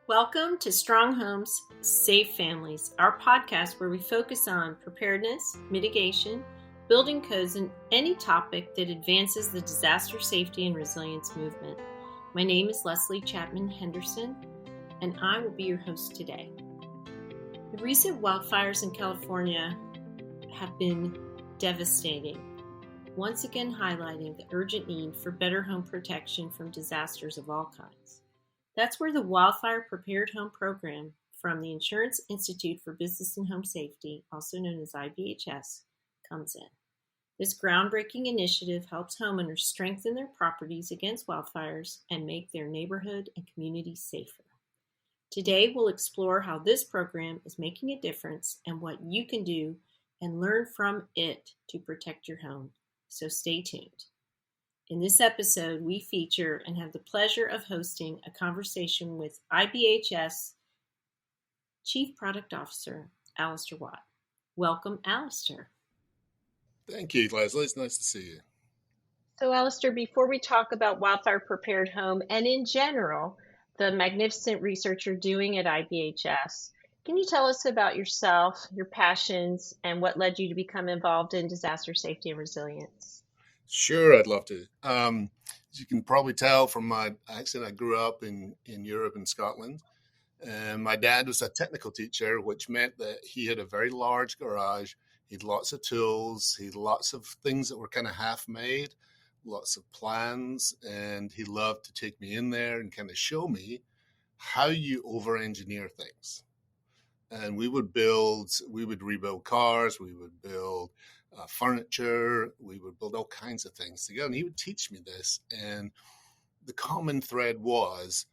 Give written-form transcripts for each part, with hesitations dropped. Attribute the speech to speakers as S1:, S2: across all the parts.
S1: Welcome to Strong Homes, Safe Families, our podcast where we focus on preparedness, mitigation, building codes, and any topic that advances the disaster safety and resilience movement. My name is Leslie Chapman-Henderson, and I will be your host today. The recent wildfires in California have been devastating, once again highlighting the urgent need for better home protection from disasters of all kinds. That's where the Wildfire Prepared Home Program from the Insurance Institute for Business and Home Safety, also known as IBHS, comes in. This groundbreaking initiative helps homeowners strengthen their properties against wildfires and make their neighborhood and community safer. Today, we'll explore how this program is making a difference and what you can do and learn from it to protect your home. So stay tuned. In this episode, we feature and have the pleasure of hosting a conversation with IBHS Chief Product Officer, Alister Watt. Welcome, Alister.
S2: Thank you, Leslie. It's nice to see you.
S1: So, Alister, before we talk about Wildfire Prepared Home and in general, the magnificent research you're doing at IBHS, can you tell us about yourself, your passions, and what led you to become involved in disaster safety and resilience?
S2: Sure, I'd love to. As you can probably tell from my accent, I grew up in Europe and Scotland. And my dad was a technical teacher, which meant that he had a very large garage. He had lots of tools. He had lots of things that were kind of half-made, lots of plans. And he loved to take me in there and kind of show me how you over-engineer things. And we would rebuild cars, we would build furniture, we would build all kinds of things together. And he would teach me this. And the common thread was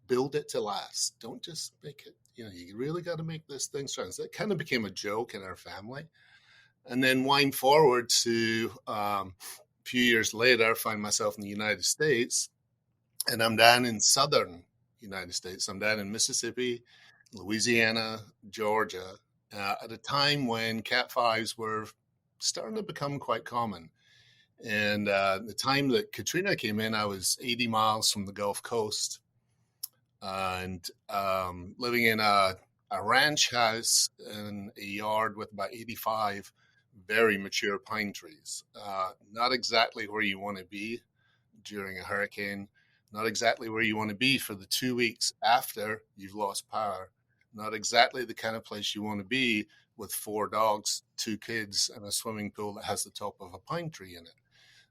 S2: build it to last. Don't just make it, you really got to make this thing strong. So it kind of became a joke in our family. And then wind forward to a few years later, I find myself in the United States, and I'm down in southern United States. I'm down in Mississippi, Louisiana, Georgia, at a time when Cat 5s were starting to become quite common. And the time that Katrina came in, I was 80 miles from the Gulf Coast and living in a ranch house in a yard with about 85 very mature pine trees. Not exactly where you want to be during a hurricane, not exactly where you want to be for the 2 weeks after you've lost power, not exactly the kind of place you want to be with 4 dogs, 2 kids, and a swimming pool that has the top of a pine tree in it.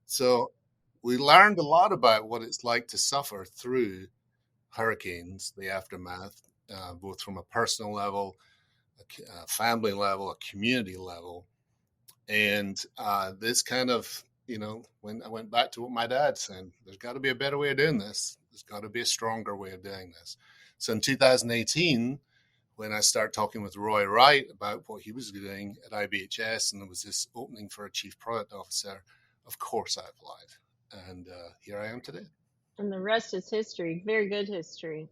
S2: So we learned a lot about what it's like to suffer through hurricanes, the aftermath, both from a personal level, a family level, a community level. And this kind of, when I went back to what my dad said, there's got to be a better way of doing this. There's got to be a stronger way of doing this. So in 2018, when I started talking with Roy Wright about what he was doing at IBHS, and there was this opening for a chief product officer, of course I applied. And here I am today.
S1: And the rest is history, very good history.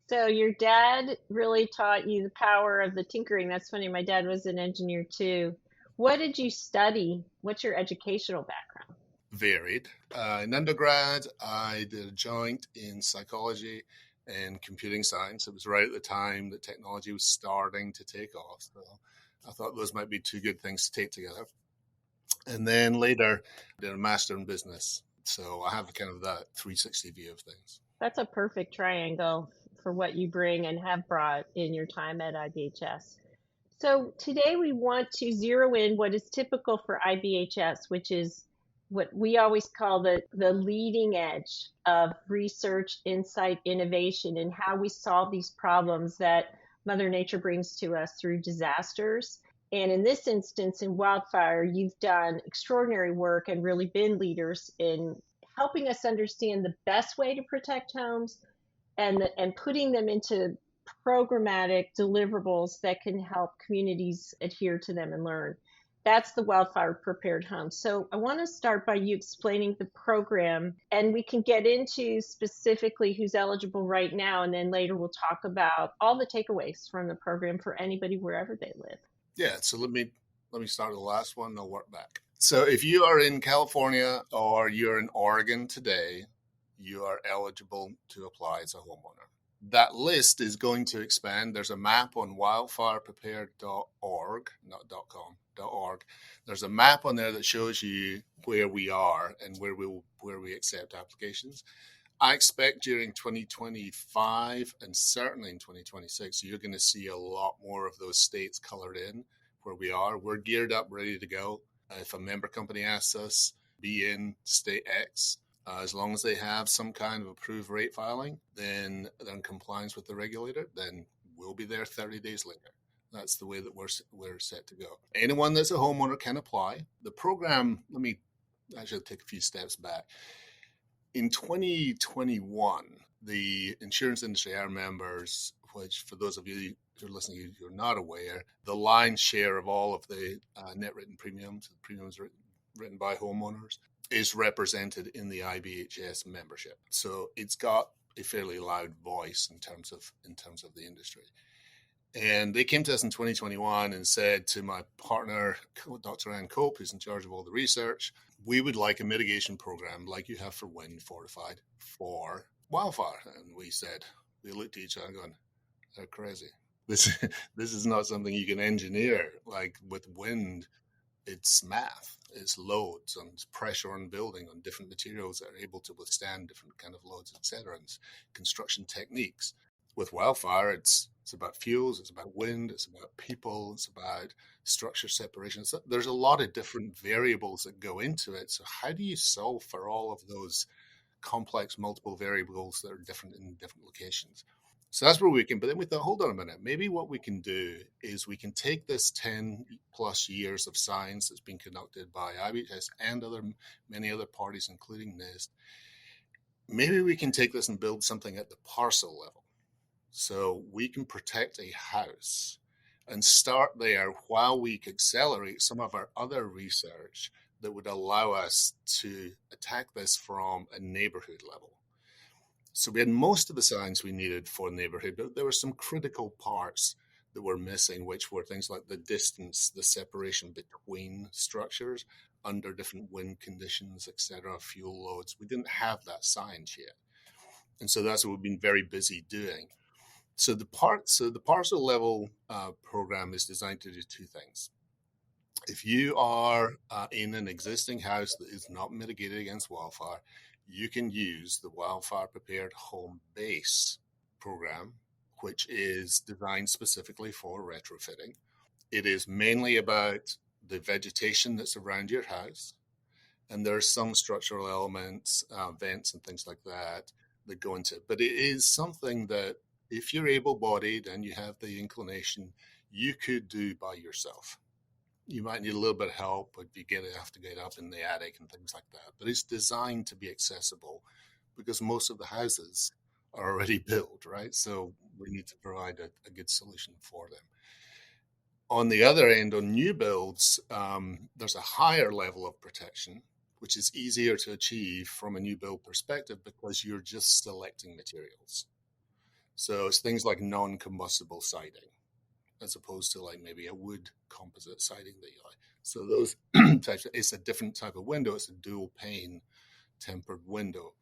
S1: So your dad really taught you the power of the tinkering. That's funny, my dad was an engineer too. What did you study? What's your educational background?
S2: Varied. In undergrad, I did a joint in psychology and computing science. It was right at the time that technology was starting to take off. So I thought those might be 2 good things to take together. And then later, I did a master in business. So I have kind of that 360 view of things.
S1: That's a perfect triangle for what you bring and have brought in your time at IBHS. So today we want to zero in what is typical for IBHS, which is what we always call the leading edge of research, insight, innovation, and how we solve these problems that Mother Nature brings to us through disasters. And in this instance, in wildfire, you've done extraordinary work and really been leaders in helping us understand the best way to protect homes and putting them into programmatic deliverables that can help communities adhere to them and learn. That's the Wildfire Prepared Home. So I want to start by you explaining the program, and we can get into specifically who's eligible right now, and then later we'll talk about all the takeaways from the program for anybody wherever they live.
S2: Yeah, so let me start with the last one, and I'll work back. So if you are in California or you're in Oregon today, you are eligible to apply as a homeowner. That list is going to expand. There's a map on wildfireprepared.org, not .com, .org. There's a map on there that shows you where we are and where we accept applications. I expect during 2025 and certainly in 2026, you're going to see a lot more of those states colored in where we are. We're geared up, ready to go. If a member company asks us, be in state X, as long as they have some kind of approved rate filing, then they're in compliance with the regulator, then we'll be there 30 days later. That's the way that we're set to go. Anyone that's a homeowner can apply. The program, I should take a few steps back. In 2021, the insurance industry, our members, which for those of you who are listening, you're not aware, the lion's share of all of the net written premiums, written by homeowners, is represented in the IBHS membership. So it's got a fairly loud voice in terms of the industry. And they came to us in 2021 and said to my partner, Dr. Ann Cope, who's in charge of all the research, we would like a mitigation program like you have for wind fortified for wildfire. And we looked at each other going, they're crazy. This is not something you can engineer. Like with wind, it's math, it's loads and pressure on building on different materials that are able to withstand different kind of loads, etc., and construction techniques. With wildfire, it's about fuels, it's about wind, it's about people, it's about structure separation. So there's a lot of different variables that go into it. So how do you solve for all of those complex multiple variables that are different in different locations? So that's where we can, but then we thought, hold on a minute, maybe what we can do is we can take this 10 plus years of science that's been conducted by IBHS and many other parties, including NIST. Maybe we can take this and build something at the parcel level. So we can protect a house and start there while we accelerate some of our other research that would allow us to attack this from a neighborhood level. So we had most of the science we needed for neighborhood, but there were some critical parts that were missing, which were things like the distance, the separation between structures under different wind conditions, etc., fuel loads. We didn't have that science yet. And so that's what we've been very busy doing. So the parcel level program is designed to do two things. If you are in an existing house that is not mitigated against wildfire, you can use the Wildfire Prepared Home Base program, which is designed specifically for retrofitting. It is mainly about the vegetation that's around your house, and there are some structural elements, vents and things like that go into it. But it is something that if you're able-bodied and you have the inclination, you could do by yourself. You might need a little bit of help, but you have to get up in the attic and things like that. But it's designed to be accessible because most of the houses are already built, right? So we need to provide a good solution for them. On the other end, on new builds, there's a higher level of protection, which is easier to achieve from a new build perspective because you're just selecting materials. So it's things like non-combustible siding, as opposed to like maybe a wood composite siding that you like. So those types, it's a different type of window. It's a dual pane tempered window.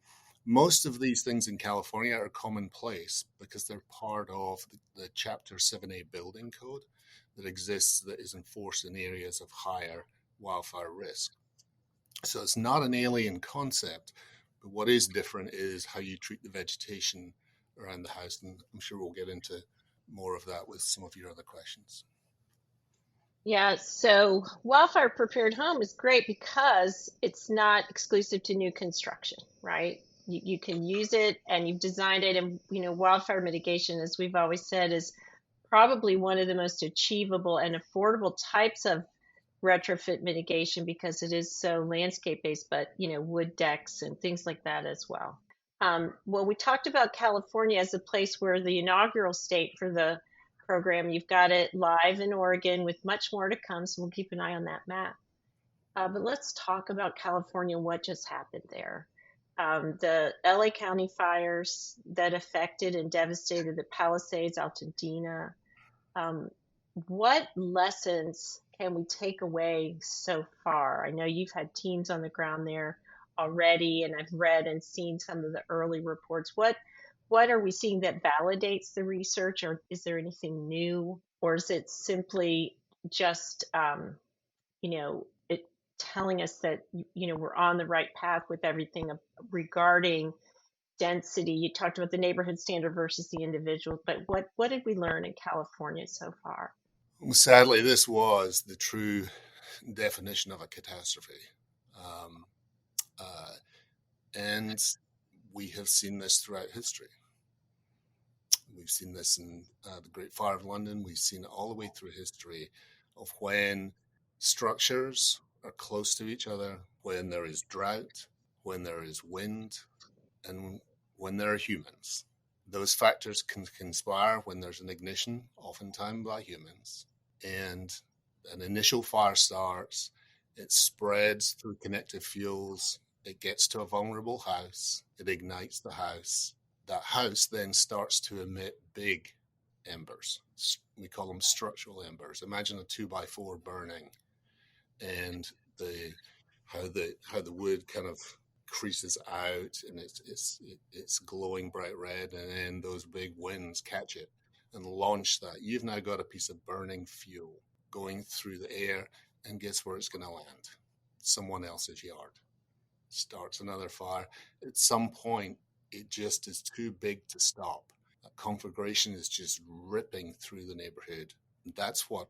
S2: Most of these things in California are commonplace because they're part of the Chapter 7A building code that exists, that is enforced in areas of higher wildfire risk. So it's not an alien concept, but what is different is how you treat the vegetation around the house. And I'm sure we'll get into more of that with some of your other questions.
S1: Yeah, so Wildfire Prepared Home is great because it's not exclusive to new construction, right? You can use it and you've designed it. And, wildfire mitigation, as we've always said, is probably one of the most achievable and affordable types of retrofit mitigation because it is so landscape based, but, wood decks and things like that as well. Well, we talked about California as a place where the inaugural state for the program. You've got it live in Oregon with much more to come, so we'll keep an eye on that map. But let's talk about California, what just happened there. The LA County fires that affected and devastated the Palisades, Altadena. What lessons can we take away so far? I know you've had teams on the ground there already, and I've read and seen some of the early reports. What what are we seeing that validates the research, or is there anything new, or is it simply just it telling us that we're on the right path with everything regarding density? You talked about the neighborhood standard versus the individual, but what did we learn in California so far?
S2: Well, sadly, this was the true definition of a catastrophe. Um, uh, and we have seen this throughout history. We've seen this in the Great Fire of London. We've seen it all the way through history of when structures are close to each other, when there is drought, when there is wind, and when there are humans. Those factors can conspire when there's an ignition, oftentimes by humans, and an initial fire starts. It spreads through connective fuels. It gets to a vulnerable house. It ignites the house. That house then starts to emit big embers. We call them structural embers. Imagine a 2x4 burning, and how the wood kind of creases out, and it's glowing bright red, and then those big winds catch it and launch that. You've now got a piece of burning fuel going through the air, and guess where it's going to land? Someone else's yard. Starts another fire. At some point, it just is too big to stop. That conflagration is just ripping through the neighborhood. That's what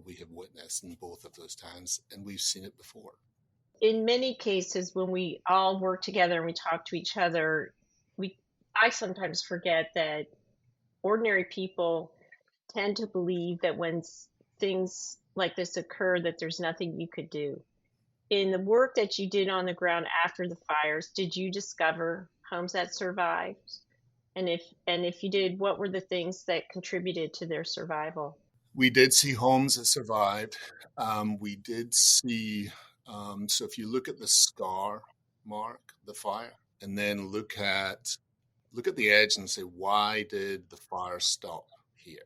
S2: we have witnessed in both of those times, and we've seen it before.
S1: In many cases, when we all work together and we talk to each other, I sometimes forget that ordinary people tend to believe that when things like this occur, that there's nothing you could do. In the work that you did on the ground after the fires, did you discover homes that survived? And if you did, what were the things that contributed to their survival?
S2: We did see homes that survived. We did see, so if you look at the scar mark, the fire, and then look at the edge and say, why did the fire stop here?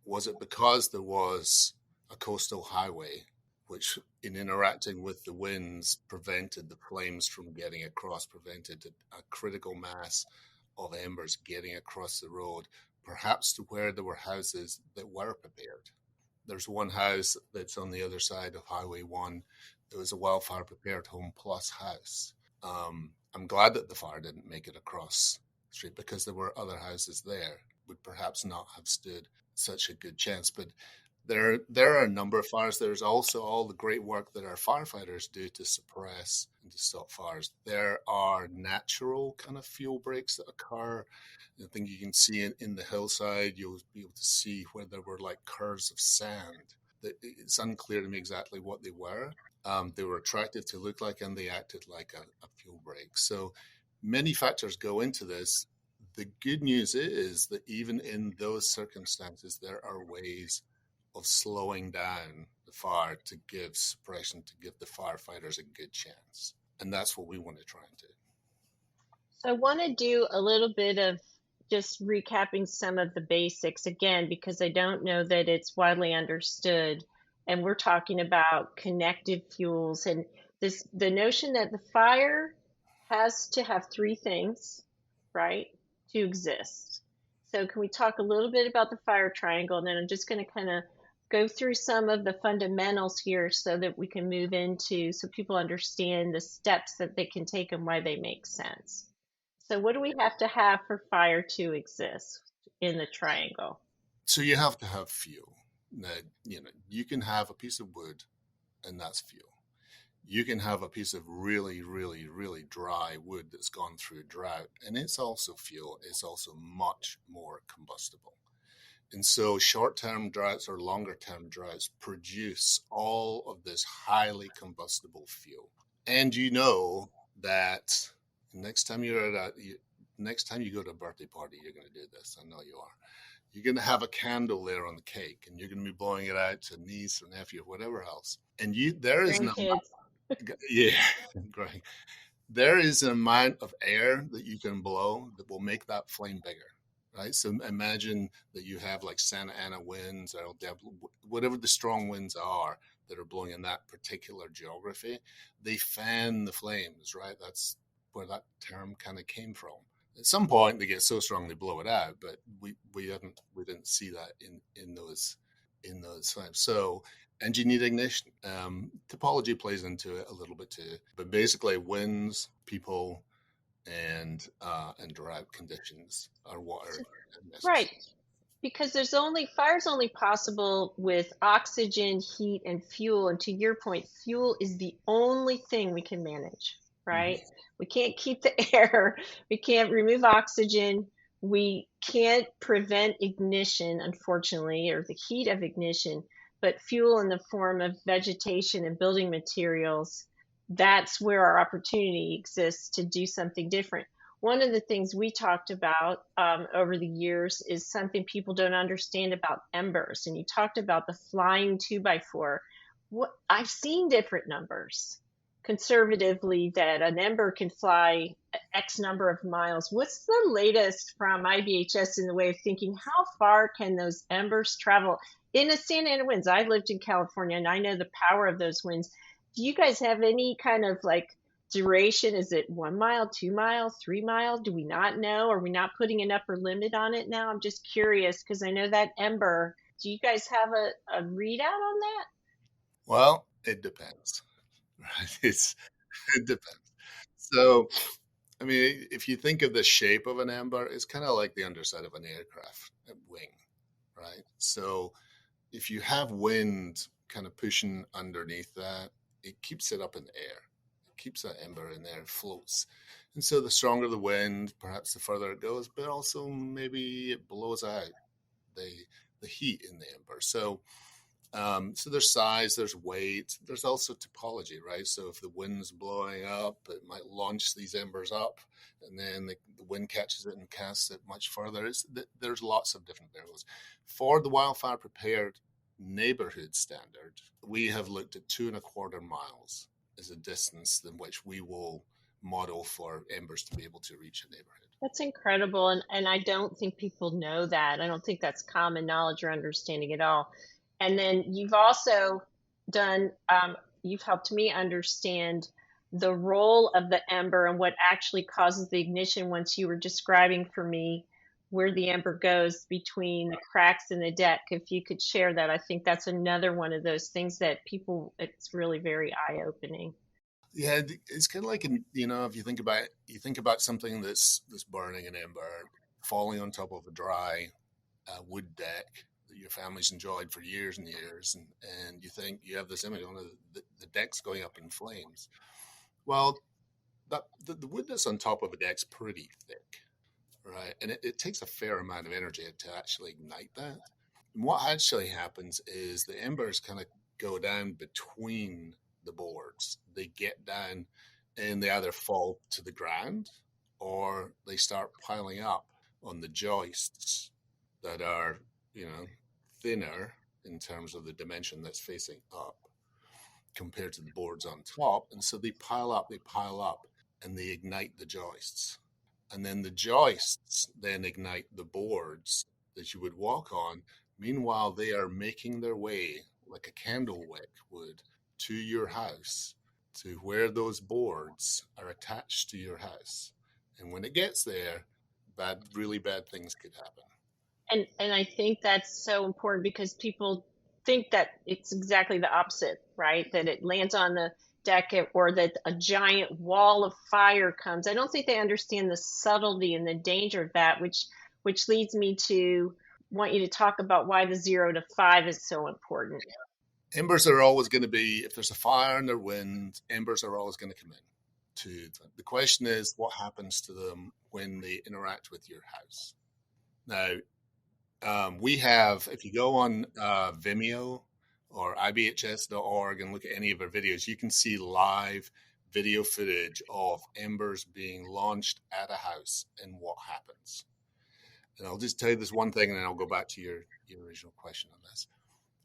S2: Was it because there was a coastal highway, which in interacting with the winds prevented the flames from getting across, prevented a critical mass of embers getting across the road, perhaps to where there were houses that were prepared? There's one house that's on the other side of Highway 1. It was a wildfire prepared home plus house. I'm glad that the fire didn't make it across the street, because there were other houses there would perhaps not have stood such a good chance. But there are a number of fires. There's also all the great work that our firefighters do to suppress and to stop fires. There are natural kind of fuel breaks that occur. I think you can see it in the hillside. You'll be able to see where there were like curves of sand. It's unclear to me exactly what they were. They were attractive to look like, and they acted like a fuel break. So many factors go into this. The good news is that even in those circumstances, there are ways of slowing down the fire to give suppression, to give the firefighters a good chance. And that's what we want to try and do.
S1: So I want to do a little bit of just recapping some of the basics again, because I don't know that it's widely understood. And we're talking about connective fuels, and the notion that the fire has to have three things, right, to exist. So can we talk a little bit about the fire triangle? And then I'm just going to kind of go through some of the fundamentals here so that we can move into, so people understand the steps that they can take and why they make sense. So what do we have to have for fire to exist in the triangle?
S2: So you have to have fuel. Now, you can have a piece of wood, and that's fuel. You can have a piece of really, really, really dry wood that's gone through drought, and it's also fuel. It's also much more combustible. And so short-term droughts or longer-term droughts produce all of this highly combustible fuel. And you know that next time you go to a birthday party, you're going to do this. I know you are. You're going to have a candle there on the cake, and you're going to be blowing it out to niece or nephew or whatever else. And there is no, yeah, great. There is an amount of air that you can blow that will make that flame bigger, right? So imagine that you have like Santa Ana winds or whatever the strong winds are that are blowing in that particular geography. They fan the flames, right? That's where that term kind of came from. At some point, they get so strong they blow it out, but we didn't see that in those times. So, and you need ignition. Topology plays into it a little bit too, but basically, winds, people, and drought conditions are what are
S1: Right.
S2: necessary.
S1: Because fire's only possible with oxygen, heat, and fuel. And to your point, fuel is the only thing we can manage,
S2: Mm-hmm.
S1: right? We can't keep the air, we can't remove oxygen, we can't prevent ignition, unfortunately, or the heat of ignition, but fuel in the form of vegetation and building materials, that's where our opportunity exists to do something different. One of the things we talked about over the years is something people don't understand about embers. And you talked about the flying 2x4. I've seen different numbers conservatively that an ember can fly X number of miles. What's the latest from IBHS in the way of thinking? How far can those embers travel in a Santa Ana winds? I lived in California and I know the power of those winds. Do you guys have any kind of like duration? Is it 1 mile, 2 miles, 3 miles? Do we not know? Are we not putting an upper limit on it now? I'm just curious because I know that ember. Do you guys have a readout on that?
S2: Well, it depends, right? It depends. So, I mean, if you think of the shape of an ember, it's kind of like the underside of an aircraft wing, right? So, if you have wind kind of pushing underneath that, it keeps it up in the air. It keeps that ember in there, it floats. And so the stronger the wind, perhaps the further it goes, but also maybe it blows out the the heat in the ember. So there's size, there's weight, there's also topology, right? So if the wind's blowing up, it might launch these embers up, and then the wind catches it and casts it much further. There's lots of different variables. For the wildfire prepared neighborhood standard, we have looked at 2.25 miles as a distance in which we will model for embers to be able to reach a neighborhood.
S1: That's incredible. And I don't think people know that. I don't think that's common knowledge or understanding at all. And then you've also done, you've helped me understand the role of the ember and what actually causes the ignition once you were describing for me where the ember goes between the cracks in the deck. If you could share that, I think that's another one of those things that people, it's really very eye opening.
S2: Yeah, it's kind of like if you think about something that's burning an ember, falling on top of a dry wood deck that your family's enjoyed for years and years, and you think you have this image on the deck's going up in flames. Well, the wood that's on top of a deck's pretty thick, right? And it takes a fair amount of energy to actually ignite that. And what actually happens is the embers kind of go down between the boards. They get down and they either fall to the ground or they start piling up on the joists that are, you know, thinner in terms of the dimension that's facing up compared to the boards on top. And so they pile up, and they ignite the joists. And then the joists then ignite the boards that you would walk on. Meanwhile, they are making their way like a candle wick would to your house, to where those boards are attached to your house. And when it gets there, really bad things could happen.
S1: And I think that's so important because people think that it's exactly the opposite, right? That it lands on the deck or that a giant wall of fire comes. I don't think they understand the subtlety and the danger of that, which leads me to want you to talk about why the 0 to 5 is so important.
S2: Embers are always going to be, if there's a fire and there's wind, embers are always going to come in. The question is, what happens to them when they interact with your house? Now, we have, if you go on Vimeo or IBHS.org and look at any of our videos, you can see live video footage of embers being launched at a house and what happens. And I'll just tell you this one thing, and then I'll go back to your original question on this.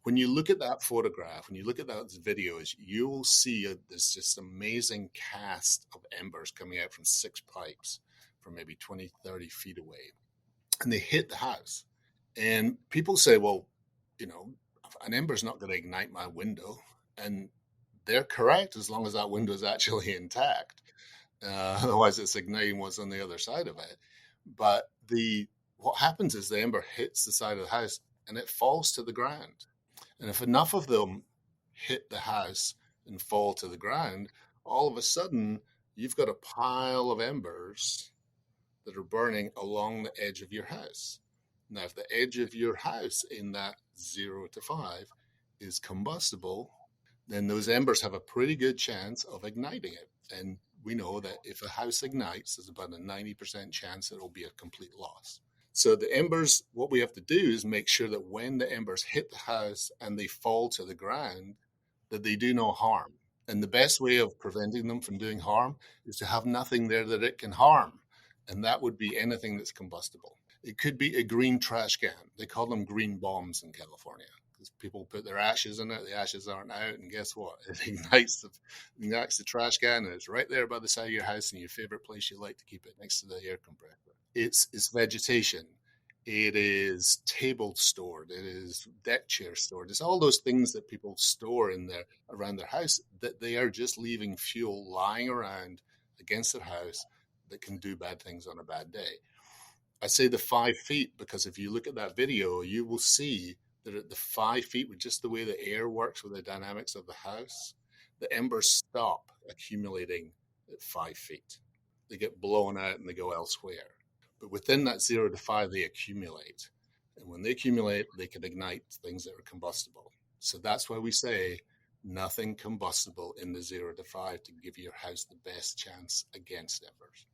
S2: When you look at that photograph, when you look at those videos, you will see this just amazing cast of embers coming out from 6 pipes from maybe 20, 30 feet away. And they hit the house. And people say, well, an ember's not going to ignite my window. And they're correct as long as that window is actually intact. Otherwise, it's igniting what's on the other side of it. But what happens is the ember hits the side of the house and it falls to the ground. And if enough of them hit the house and fall to the ground, all of a sudden you've got a pile of embers that are burning along the edge of your house. Now, if the edge of your house in that 0 to 5 is combustible, then those embers have a pretty good chance of igniting it. And we know that if a house ignites, there's about a 90% chance that it'll be a complete loss. So the embers, what we have to do is make sure that when the embers hit the house and they fall to the ground, that they do no harm. And the best way of preventing them from doing harm is to have nothing there that it can harm. And that would be anything that's combustible. It could be a green trash can. They call them green bombs in California because people put their ashes in it. The ashes aren't out. And guess what? It ignites the trash can, and it's right there by the side of your house in your favorite place you like to keep it, next to the air compressor. It's vegetation. It is table stored. It is deck chair stored. It's all those things that people store in there around their house that they are just leaving fuel lying around against their house that can do bad things on a bad day. I say the 5 feet because if you look at that video, you will see that at the 5 feet, with just the way the air works with the dynamics of the house, the embers stop accumulating at 5 feet. They get blown out and they go elsewhere. But within that 0 to 5, they accumulate. And when they accumulate, they can ignite things that are combustible. So that's why we say nothing combustible in the 0 to 5 to give your house the best chance against embers.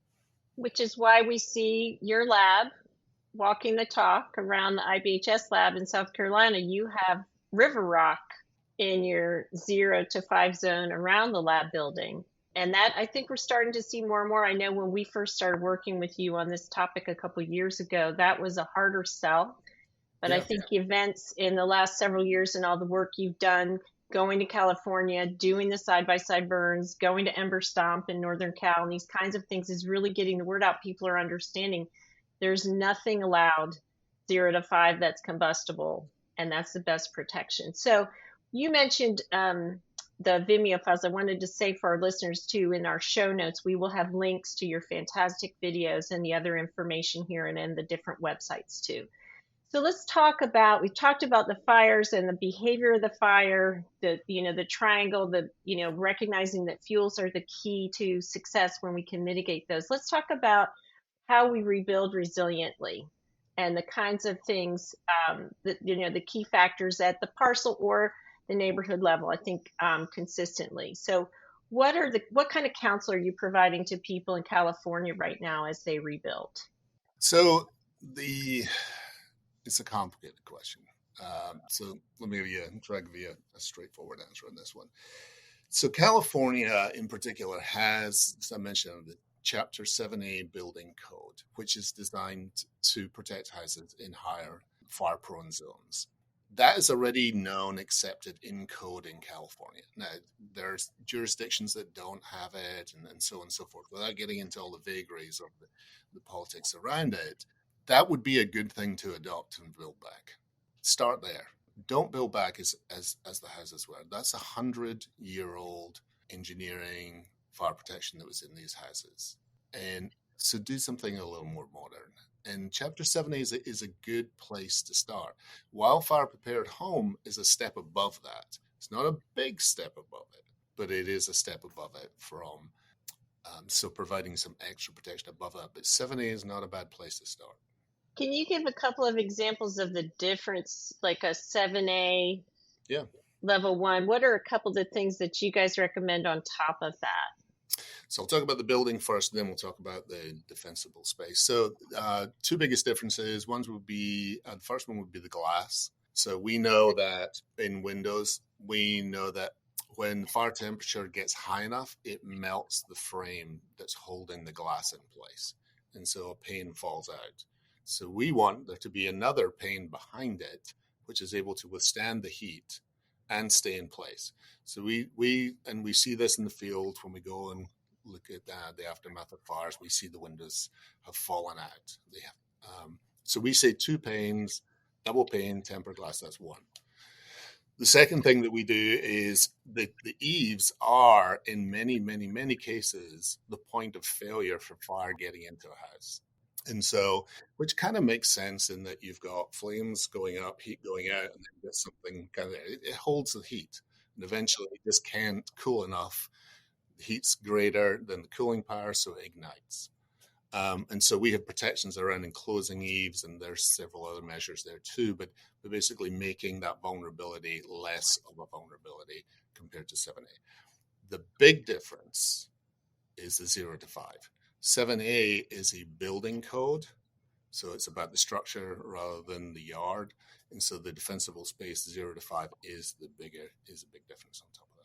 S1: Which is why we see your lab walking the talk around the IBHS lab in South Carolina. You have river rock in your 0 to 5 zone around the lab building. And that, I think we're starting to see more and more. I know when we first started working with you on this topic a couple of years ago, that was a harder sell. But I think events in the last several years and all the work you've done, going to California, doing the side-by-side burns, going to Ember Stomp in Northern Cal, and these kinds of things is really getting the word out. People are understanding there's nothing allowed 0 to 5 that's combustible, and that's the best protection. So you mentioned the Vimeo files. I wanted to say for our listeners too, in our show notes, we will have links to your fantastic videos and the other information here and in the different websites too. So let's talk about, we've talked about the fires and the behavior of the fire, the triangle, recognizing that fuels are the key to success when we can mitigate those. Let's talk about how we rebuild resiliently and the kinds of things the key factors at the parcel or the neighborhood level, I think, consistently. So what kind of counsel are you providing to people in California right now as they rebuild?
S2: So it's a complicated question. So let me try to give you a straightforward answer on this one. So California in particular has, as I mentioned, the Chapter 7A building code, which is designed to protect houses in higher fire-prone zones. That is already known, accepted in code in California. Now, there's jurisdictions that don't have it and so on and so forth. Without getting into all the vagaries of the politics around it, that would be a good thing to adopt and build back. Start there. Don't build back as the houses were. That's 100-year-old engineering fire protection that was in these houses. And so do something a little more modern. And Chapter 7A is a good place to start. Wildfire Prepared Home is a step above that. It's not a big step above it, but it is a step above it from so providing some extra protection above that. But 7A is not a bad place to start.
S1: Can you give a couple of examples of the difference, like a 7A level 1? What are a couple of the things that you guys recommend on top of that?
S2: So I'll talk about the building first, then we'll talk about the defensible space. So two biggest differences. The first one would be the glass. So we know that in windows, when the fire temperature gets high enough, it melts the frame that's holding the glass in place. And so a pane falls out. So we want there to be another pane behind it, which is able to withstand the heat and stay in place. So we see this in the field when we go and look at the aftermath of fires. We see the windows have fallen out. So we say 2 panes, double pane, tempered glass. That's 1. The second thing that we do is the eaves are, in many, many, many cases, the point of failure for fire getting into a house. And so, which kind of makes sense in that you've got flames going up, heat going out, and then you get something kind of, it holds the heat. And eventually it just can't cool enough. The heat's greater than the cooling power, so it ignites. And so we have protections around enclosing eaves, and there's several other measures there too, but basically making that vulnerability less of a vulnerability compared to 7A. The big difference is the 0 to 5. 7A is a building code, so it's about the structure rather than the yard, and so the defensible space 0 to 5 is a big difference on top of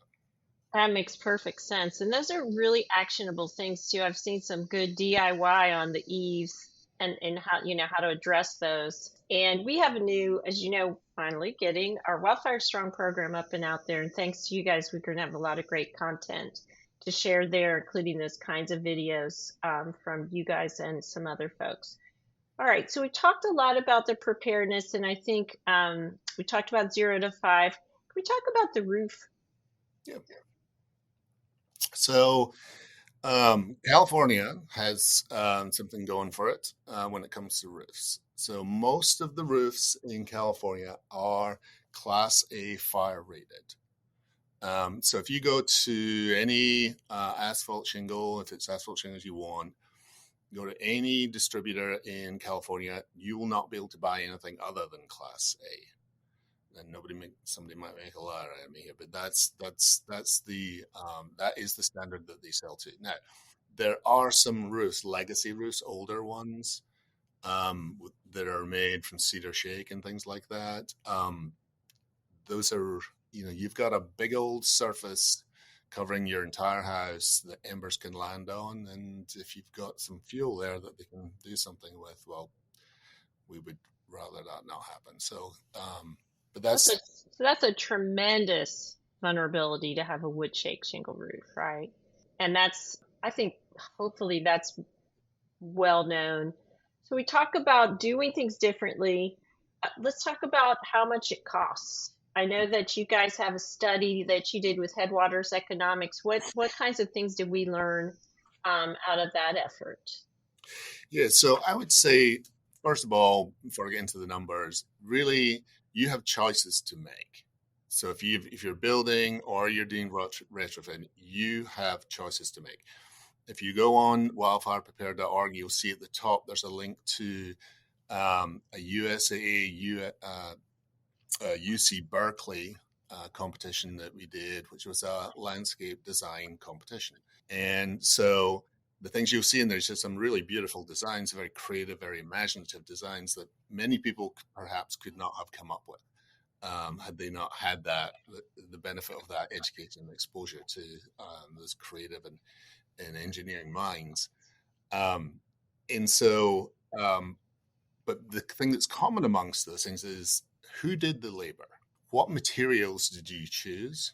S2: that.
S1: That makes perfect sense. And those are really actionable things too. I've seen some good DIY on the eaves and how, how to address those. And we have a new, as you know, finally getting our Wildfire Strong program up and out there. And thanks to you guys, we're going to have a lot of great content to share there, including those kinds of videos from you guys and some other folks. All right, so we talked a lot about the preparedness, and I think we talked about 0 to 5. Can we talk about the roof?
S2: Yeah. So California has something going for it when it comes to roofs. So most of the roofs in California are Class A fire rated. So if you go to any asphalt shingle, if it's asphalt shingles you want, go to any distributor in California, you will not be able to buy anything other than Class A. And somebody might make a liar out of me here, but that's the that is the standard that they sell to. Now, there are some roofs, legacy roofs, older ones that are made from cedar shake and things like that. Those are, you've got a big old surface covering your entire house that embers can land on, and if you've got some fuel there that they can do something with, well, we would rather that not happen. So, but
S1: that's a tremendous vulnerability to have a wood shake shingle roof, right? And I think hopefully that's well known. So we talk about doing things differently. Let's talk about how much it costs. I know that you guys have a study that you did with Headwaters Economics. What kinds of things did we learn out of that effort?
S2: Yeah, so I would say, first of all, before I get into the numbers, really you have choices to make. So if you're building or you're doing retrofit, you have choices to make. If you go on wildfireprepared.org, you'll see at the top there's a link to a USAA UC Berkeley competition that we did, which was a landscape design competition. And so the things you'll see in there is just some really beautiful designs, very creative, very imaginative designs that many people perhaps could not have come up with had they not had the benefit of that education and exposure to those creative and engineering minds. And so, but the thing that's common amongst those things is who did the labor? What materials did you choose?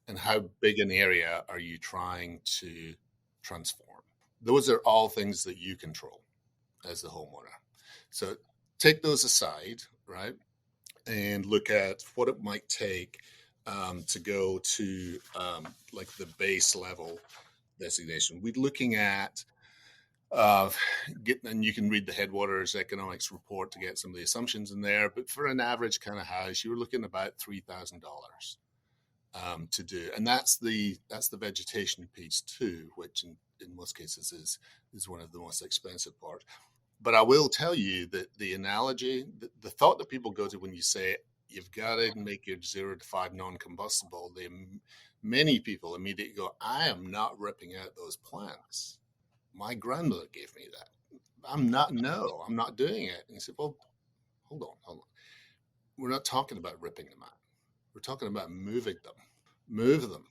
S2: And how big an area are you trying to transform? Those are all things that you control as the homeowner. So take those aside, right? And look at what it might take to go to like the base level designation. We're looking at and you can read the Headwaters Economics report to get some of the assumptions in there. But for an average kind of house, you were looking at about $3,000 to do, and that's the vegetation piece too, which in most cases is one of the most expensive parts. But I will tell you that the analogy, the thought that people go to when you say you've got to make your 0 to 5 non-combustible, many people immediately go, I am not ripping out those plants. My grandmother gave me that. I'm not doing it. And he said, well, hold on. We're not talking about ripping them out. We're talking about moving them. Move them.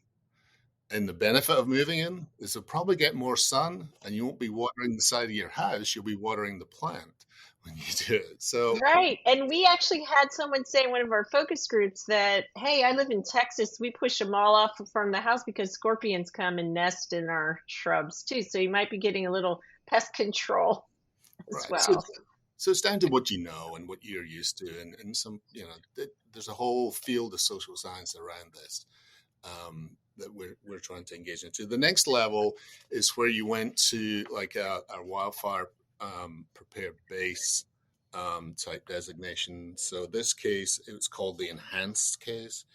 S2: And the benefit of moving them is they'll probably get more sun, and you won't be watering the side of your house. You'll be watering the plant when you do it. So
S1: right. And we actually had someone say in one of our focus groups that, hey, I live in Texas. We push them all off from the house because scorpions come and nest in our shrubs too. So you might be getting a little pest control as well.
S2: So it's down to what you know and what you're used to. And some, there's a whole field of social science around this. That we're trying to engage into. The next level is where you went to like our wildfire prepared base type designation. So this case, it was called the enhanced case,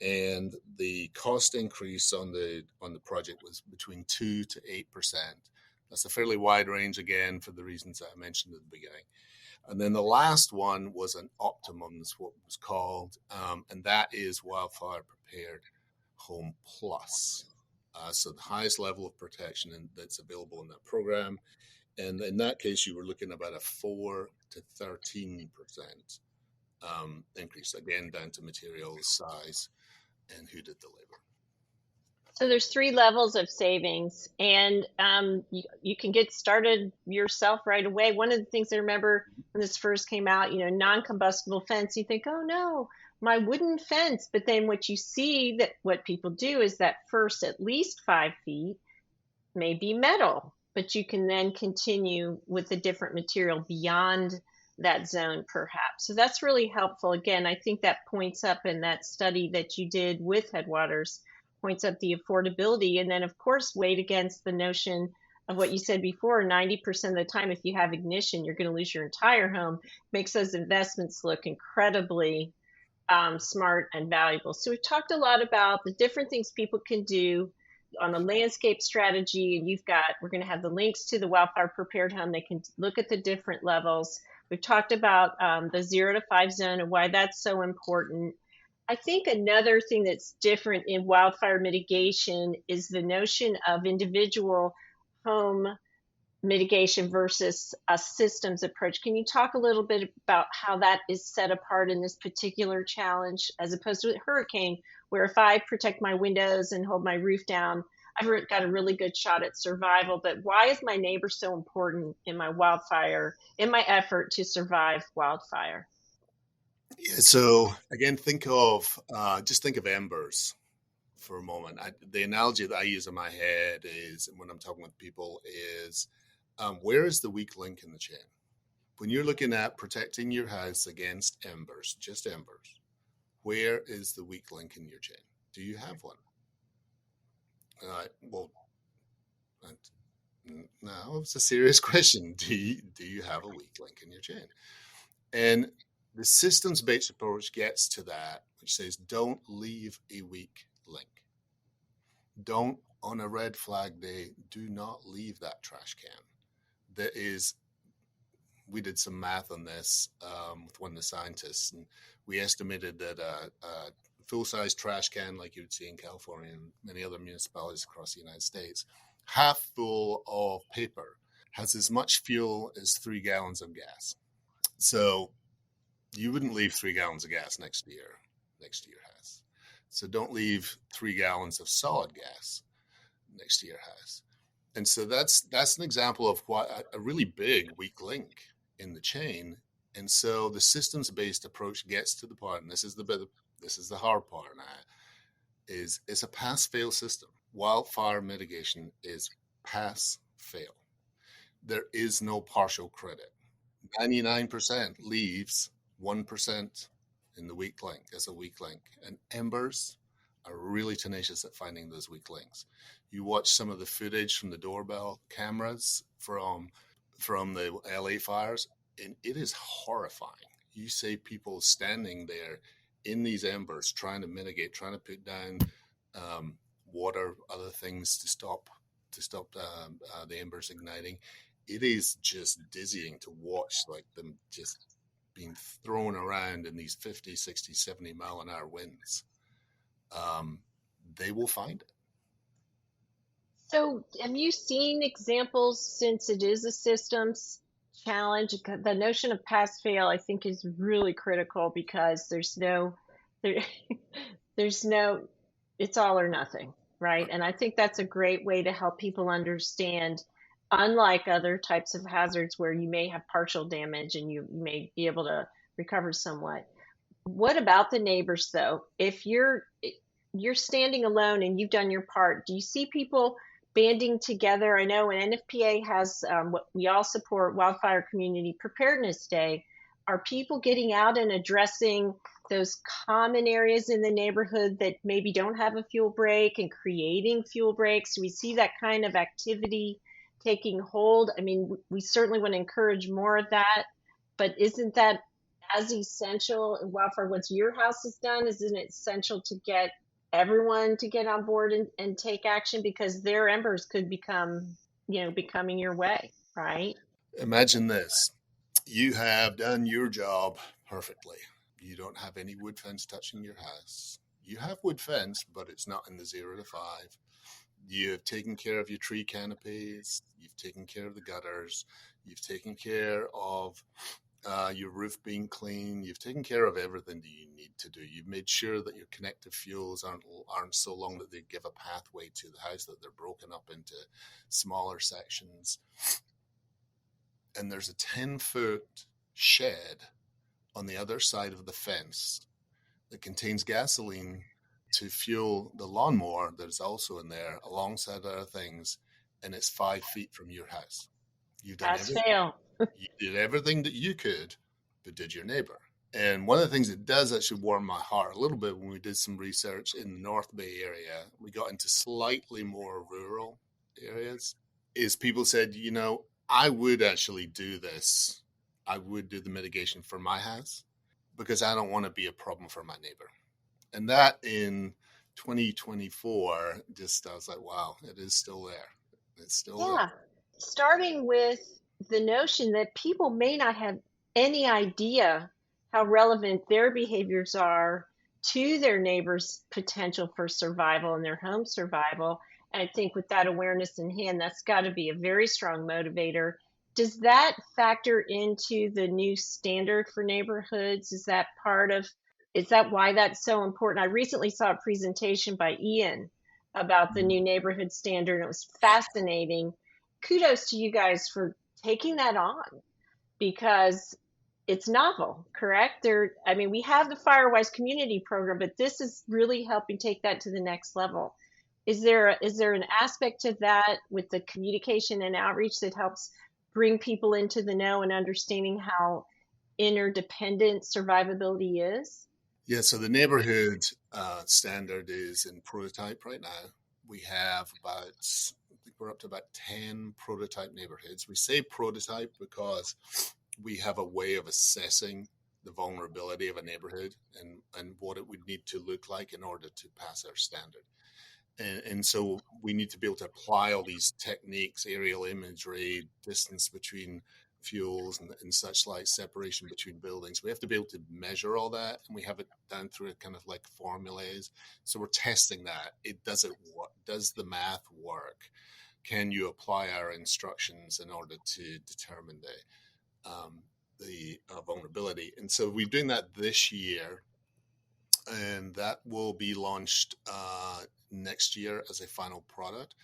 S2: and the cost increase on the project was between 2 to 8%. That's a fairly wide range, again, for the reasons that I mentioned at the beginning. And then the last one was an optimum, is what it was called, and that is Wildfire Prepared Home Plus. So the highest level of protection that's available in that program. And in that case, you were looking about a 4 to 13% increase, again, down to materials, size, and who did the labor.
S1: So there's 3 levels of savings, and you can get started yourself right away. One of the things I remember when this first came out, non-combustible fence, you think, oh no, my wooden fence. But then what you see, that what people do is that first at least 5 feet may be metal, but you can then continue with a different material beyond that zone perhaps. So that's really helpful. Again, I think that points up in that study that you did with Headwaters, points up the affordability, and then of course weighed against the notion of what you said before. 90% of the time, if you have ignition, you're going to lose your entire home. Makes those investments look incredibly smart and valuable. So we've talked a lot about the different things people can do on the landscape strategy, and we're going to have the links to the Wildfire Prepared Home. They can look at the different levels. We've talked about the 0 to 5 zone and why that's so important. I think another thing that's different in wildfire mitigation is the notion of individual home mitigation versus a systems approach. Can you talk a little bit about how that is set apart in this particular challenge, as opposed to a hurricane, where if I protect my windows and hold my roof down, I've got a really good shot at survival? But why is my neighbor so important in my effort to survive wildfire?
S2: Yeah, so again, think of embers for a moment. The analogy that I use in my head is, when I'm talking with people, is where is the weak link in the chain? When you're looking at protecting your house against embers, just embers, where is the weak link in your chain? Do you have one? No, it's a serious question. Do you have a weak link in your chain? And the systems-based approach gets to that, which says don't leave a weak link. Don't, on a red flag day, do not leave that trash can. We did some math on this with one of the scientists, and we estimated that a full-size trash can, like you would see in California and many other municipalities across the United States, half full of paper, has as much fuel as 3 gallons of gas. So you wouldn't leave 3 gallons of gas next to your house. So don't leave 3 gallons of solid gas next to your house. And so that's an example of what a really big weak link in the chain. And so the systems-based approach gets to the part, and this is the hard part now, is it's a pass-fail system. Wildfire mitigation is pass-fail. There is no partial credit. 99% leaves 1% in the weak link as a weak link. And embers are really tenacious at finding those weak links. You watch some of the footage from the doorbell cameras from the LA fires, and it is horrifying. You see people standing there in these embers trying to mitigate, trying to put down water, other things to stop the embers igniting. It is just dizzying to watch, like, them just being thrown around in these 50, 60, 70 mile an hour winds. They will find it.
S1: So have you seen examples, since it is a systems challenge? The notion of pass fail, I think, is really critical, because there's no, it's all or nothing, right? And I think that's a great way to help people understand, unlike other types of hazards where you may have partial damage and you may be able to recover somewhat. What about the neighbors, though? If you're standing alone and you've done your part, do you see people banding together? I know when NFPA has what we all support, Wildfire Community Preparedness Day, are people getting out and addressing those common areas in the neighborhood that maybe don't have a fuel break and creating fuel breaks? Do we see that kind of activity taking hold? I mean, we certainly want to encourage more of that, but isn't that as essential in wildfire? What your house has done, isn't it essential to get everyone to get on board and take action, because their embers could become, becoming your way, right?
S2: Imagine this. You have done your job perfectly. You don't have any wood fence touching your house. You have wood fence, but it's not in the 0 to 5. You have taken care of your tree canopies. You've taken care of the gutters. You've taken care of your roof being clean. You've taken care of everything that you need to do. You've made sure that your connective fuels aren't so long that they give a pathway to the house, that they're broken up into smaller sections. And there's a 10-foot shed on the other side of the fence that contains gasoline to fuel the lawnmower that is also in there, alongside other things, and it's 5 feet from your house. You've done everything. You did everything that you could, but did your neighbor? And one of the things that does actually warm my heart a little bit, when we did some research in the North Bay area, we got into slightly more rural areas, is people said, I would actually do this. I would do the mitigation for my house because I don't want to be a problem for my neighbor. And that in 2024, I was like, wow, it is still there. It's still there.
S1: Starting with the notion that people may not have any idea how relevant their behaviors are to their neighbors' potential for survival and their home survival. And I think with that awareness in hand, that's got to be a very strong motivator. Does that factor into the new standard for neighborhoods? Is that why that's so important? I recently saw a presentation by Ian about the new neighborhood standard, and it was fascinating. Kudos to you guys for taking that on, because it's novel, correct? We have the Firewise community program, but this is really helping take that to the next level. Is there an aspect of that with the communication and outreach that helps bring people into the know and understanding how interdependent survivability is?
S2: Yeah, so the neighborhood standard is in prototype right now. We have we're up to about 10 prototype neighborhoods. We say prototype because we have a way of assessing the vulnerability of a neighborhood and what it would need to look like in order to pass our standard. And so we need to be able to apply all these techniques, aerial imagery, distance between fuels and such, like separation between buildings. We have to be able to measure all that, and we have it down through a kind of like formulas. So we're testing that. Does the math work? Can you apply our instructions in order to determine the vulnerability? And so we're doing that this year, and that will be launched next year as a final product.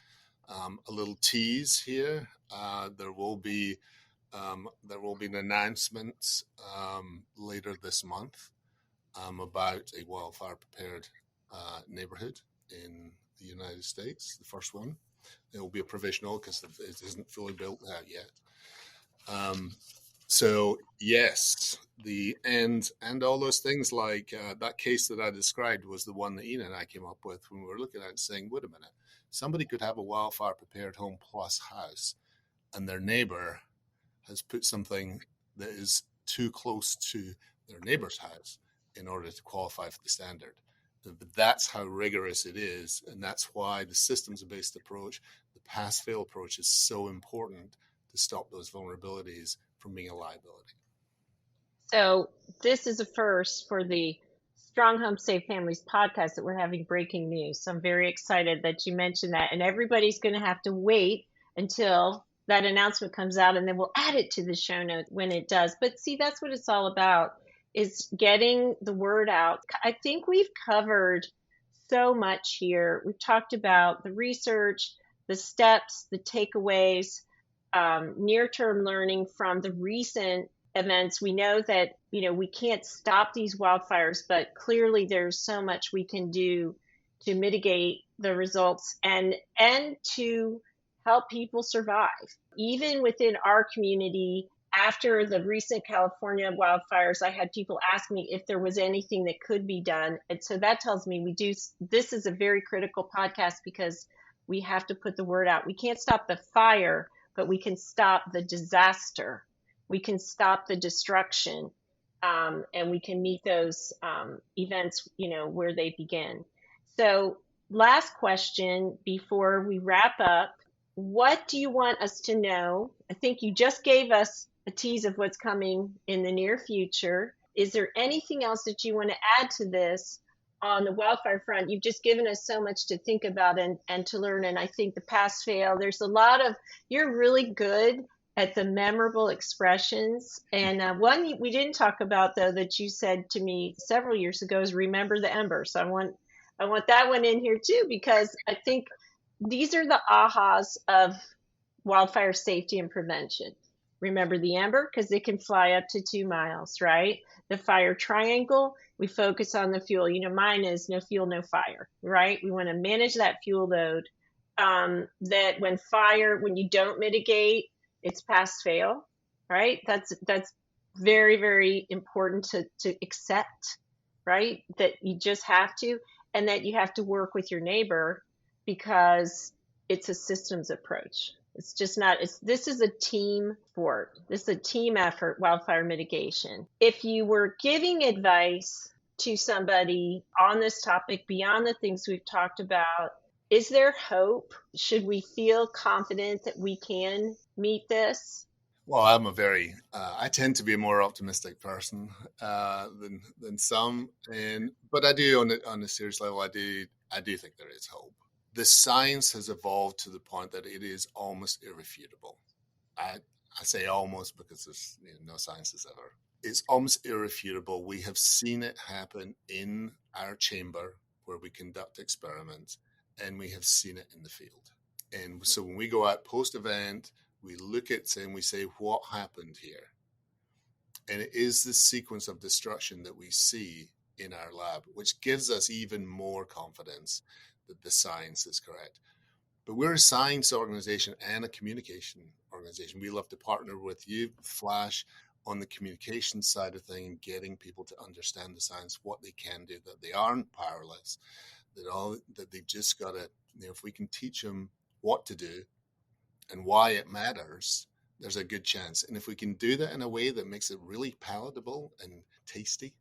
S2: A little tease here: there will be an announcement later this month about a wildfire prepared neighborhood in the United States, the first one. It will be a provisional because it isn't fully built out yet. So yes, and all those things, like that case that I described was the one that Ian and I came up with when we were looking at it, saying, wait a minute, somebody could have a wildfire prepared home plus house, and their neighbor has put something that is too close to their neighbor's house in order to qualify for the standard. But that's how rigorous it is, and that's why the systems-based approach, the pass-fail approach, is so important to stop those vulnerabilities from being a liability.
S1: So this is a first for the Strong Home Safe Families podcast, that we're having breaking news. So I'm very excited that you mentioned that, and everybody's going to have to wait until that announcement comes out, and then we'll add it to the show notes when it does. But see, that's what it's all about, is getting the word out. I think we've covered so much here. We've talked about the research, the steps, the takeaways, near-term learning from the recent events. We know that, we can't stop these wildfires, but clearly there's so much we can do to mitigate the results and to help people survive. Even within our community, after the recent California wildfires, I had people ask me if there was anything that could be done. And so that tells me this is a very critical podcast, because we have to put the word out. We can't stop the fire, but we can stop the disaster. We can stop the destruction, and we can meet those events, where they begin. So last question before we wrap up. What do you want us to know? I think you just gave us a tease of what's coming in the near future. Is there anything else that you want to add to this on the wildfire front? You've just given us so much to think about and to learn. And I think the pass fail, there's a lot of, you're really good at the memorable expressions. And one we didn't talk about, though, that you said to me several years ago is remember the Ember. So I want that one in here too, because I think these are the ahas of wildfire safety and prevention. Remember the Ember, because it can fly up to 2 miles, right? The fire triangle, we focus on the fuel. Mine is no fuel, no fire, right? We want to manage that fuel load. That when you don't mitigate, it's pass fail, right? That's very, very important to accept, right? That you just have to, and that you have to work with your neighbor, because it's a systems approach. It's just not, this is a team sport. This is a team effort, wildfire mitigation. If you were giving advice to somebody on this topic beyond the things we've talked about, is there hope? Should we feel confident that we can meet this?
S2: Well, I tend to be a more optimistic person than some, but I do on a serious level, I do think there is hope. The science has evolved to the point that it is almost irrefutable. I say almost because there's no science is ever. It's almost irrefutable. We have seen it happen in our chamber where we conduct experiments, and we have seen it in the field. And so when we go out post-event, we look at and we say, what happened here? And it is the sequence of destruction that we see in our lab, which gives us even more confidence that the science is correct. But we're a science organization and a communication organization. We love to partner with you, Flash, on the communication side of things, getting people to understand the science, what they can do, that they aren't powerless, that they've just got to, if we can teach them what to do and why it matters, there's a good chance. And if we can do that in a way that makes it really palatable and tasty,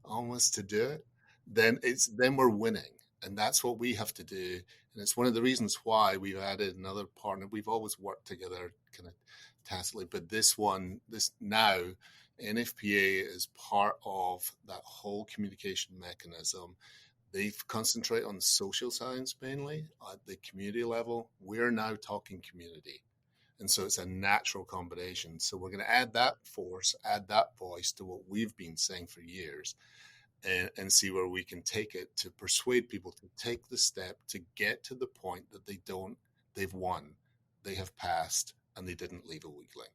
S2: almost to do it, then we're winning. And that's what we have to do. And it's one of the reasons why we've added another partner. We've always worked together kind of tacitly, but this now, NFPA is part of that whole communication mechanism. They concentrate on social science mainly at the community level. We're now talking community. And so it's a natural combination. So we're going to add that force, add that voice to what we've been saying for years. And see where we can take it to persuade people to take the step to get to the point that they've won, they have passed, and they didn't leave a weak link.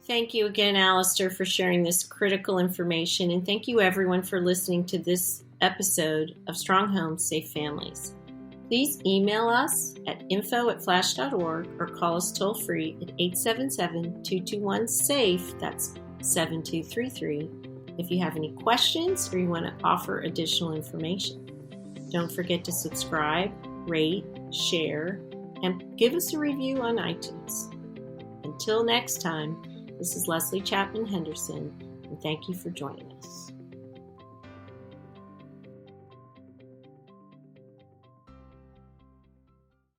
S1: Thank you again, Alister, for sharing this critical information. And thank you, everyone, for listening to this episode of Strong Homes, Safe Families. Please email us at info@flash.org or call us toll-free at 877-221-SAFE. That's 7233. If you have any questions or you want to offer additional information. Don't forget to subscribe, rate, share, and give us a review on iTunes. Until next time, this is Leslie Chapman-Henderson, and thank you for joining us.